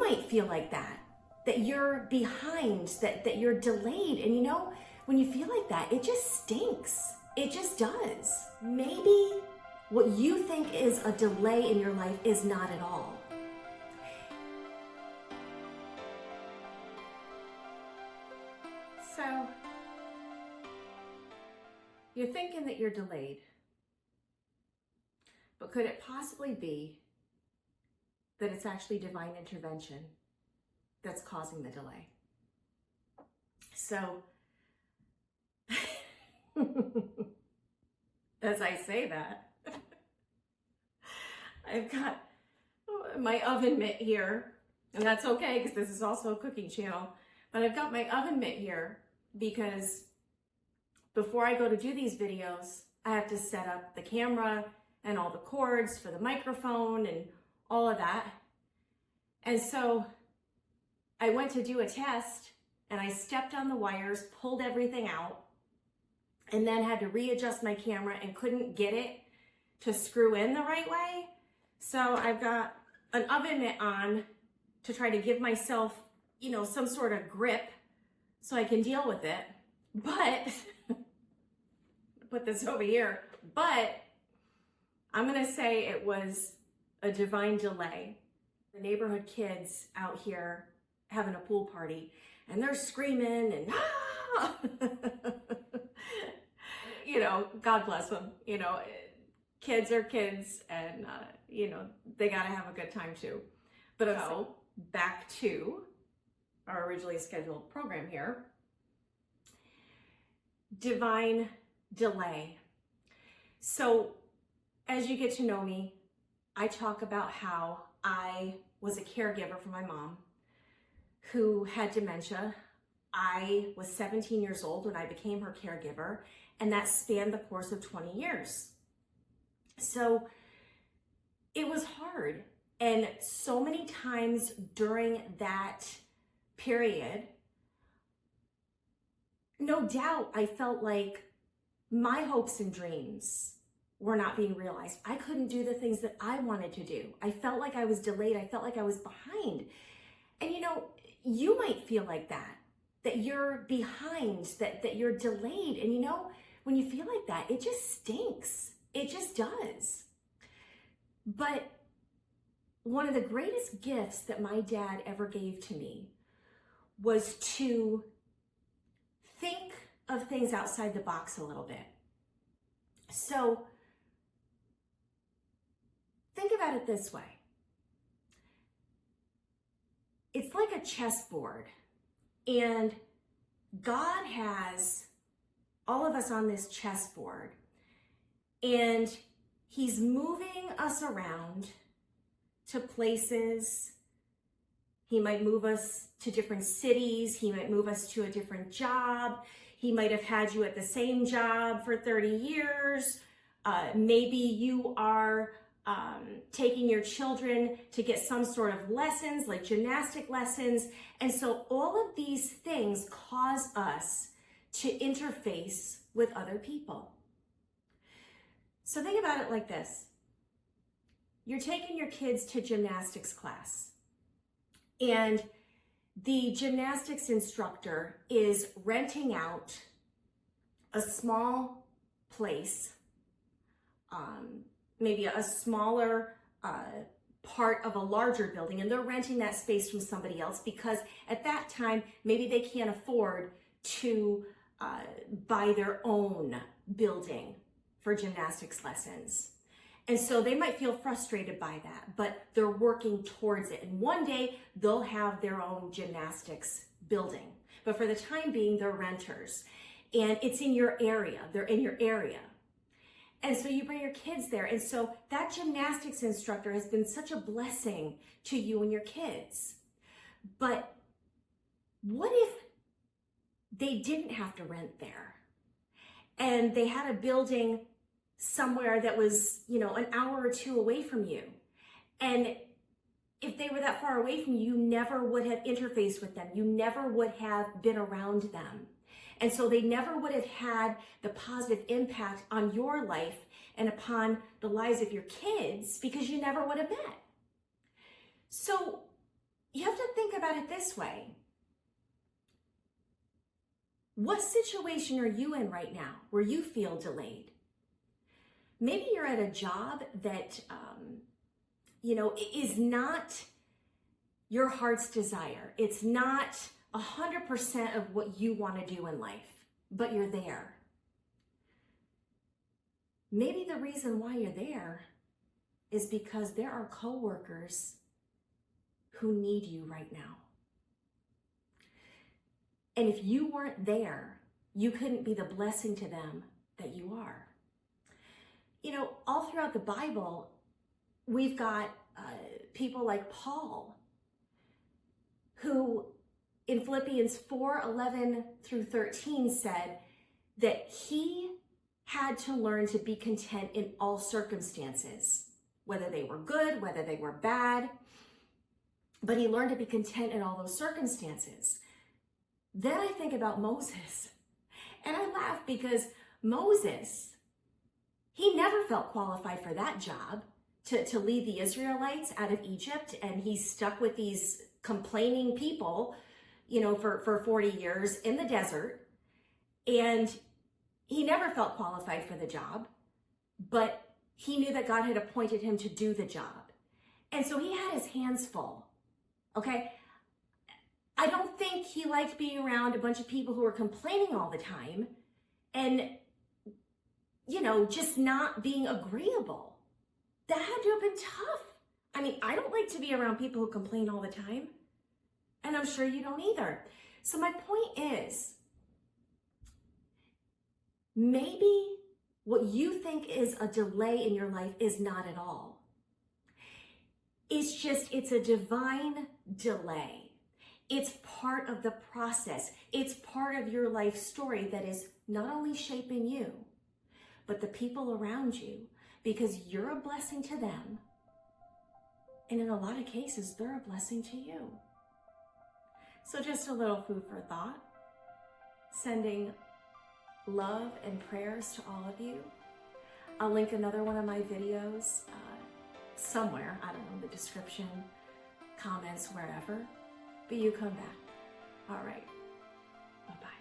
might feel like that you're behind, that you're delayed. And you know, when you feel like that, it just stinks. It just does. Maybe what you think is a delay in your life is not at all. So, you're thinking that you're delayed, but could it possibly be that it's actually divine intervention that's causing the delay? So, as I say that, I've got my oven mitt here, and that's okay because this is also a cooking channel, but I've got my oven mitt here because before I go to do these videos, I have to set up the camera and all the cords for the microphone and all of that. And so I went to do a test and I stepped on the wires, pulled everything out, and then had to readjust my camera and couldn't get it to screw in the right way. So I've got an oven mitt on to try to give myself, you know, some sort of grip so I can deal with it. But, put this over here, but I'm gonna say it was a divine delay. The neighborhood kids out here having a pool party and they're screaming and ah! You know, God bless them. You know, kids are kids, and you know, they gotta have a good time too. But so back to our originally scheduled program here. Divine delay. So as you get to know me, I talk about how I was a caregiver for my mom who had dementia. I was 17 years old when I became her caregiver, and that spanned the course of 20 years. So it was hard. And so many times during that period, no doubt I felt like my hopes and dreams were not being realized. I couldn't do the things that I wanted to do. I felt like I was delayed. I felt like I was behind. And you know, you might feel like that you're behind, that you're delayed. And you know, when you feel like that, it just stinks. It just does. But one of the greatest gifts that my dad ever gave to me was to think of things outside the box a little bit. So think about it this way. It's like a chessboard, and God has all of us on this chessboard, and He's moving us around to places. He might move us to different cities. He might move us to a different job. He might have had you at the same job for 30 years. Maybe you are taking your children to get some sort of lessons, like gymnastic lessons. And so all of these things cause us to interface with other people. So think about it like this. You're taking your kids to gymnastics class, and the gymnastics instructor is renting out a small place, maybe a smaller part of a larger building, and they're renting that space from somebody else because at that time, maybe they can't afford to buy their own building for gymnastics lessons. And so they might feel frustrated by that, but they're working towards it. And one day they'll have their own gymnastics building. But for the time being, they're renters. And it's in your area. They're in your area. And so you bring your kids there. And so that gymnastics instructor has been such a blessing to you and your kids. But what if they didn't have to rent there, and they had a building somewhere that was, you know, an hour or two away from you? And if they were that far away from you, you never would have interfaced with them. You never would have been around them. And so they never would have had the positive impact on your life and upon the lives of your kids because you never would have met. So you have to about it this way. What situation are you in right now where you feel delayed? Maybe you're at a job that, is not your heart's desire. It's not 100% of what you want to do in life, but you're there. Maybe the reason why you're there is because there are coworkers who need you right now. And if you weren't there, you couldn't be the blessing to them that you are. All throughout the Bible, we've got people like Paul, who in Philippians 4:11 through 13 said that he had to learn to be content in all circumstances, whether they were good, whether they were bad, but he learned to be content in all those circumstances. Then I think about Moses, and I laugh because Moses, he never felt qualified for that job, to lead the Israelites out of Egypt, and he's stuck with these complaining people, for 40 years in the desert, and he never felt qualified for the job, but he knew that God had appointed him to do the job. And so he had his hands full, okay? I don't think he liked being around a bunch of people who were complaining all the time and, just not being agreeable. That had to have been tough. I mean, I don't like to be around people who complain all the time, and I'm sure you don't either. So my point is, maybe what you think is a delay in your life is not at all. It's a divine delay. It's part of the process. It's part of your life story that is not only shaping you, but the people around you, because you're a blessing to them. And in a lot of cases, they're a blessing to you. So just a little food for thought. Sending love and prayers to all of you. I'll link another one of my videos somewhere, I don't know, in the description, comments, wherever. But you come back. All right. Bye-bye.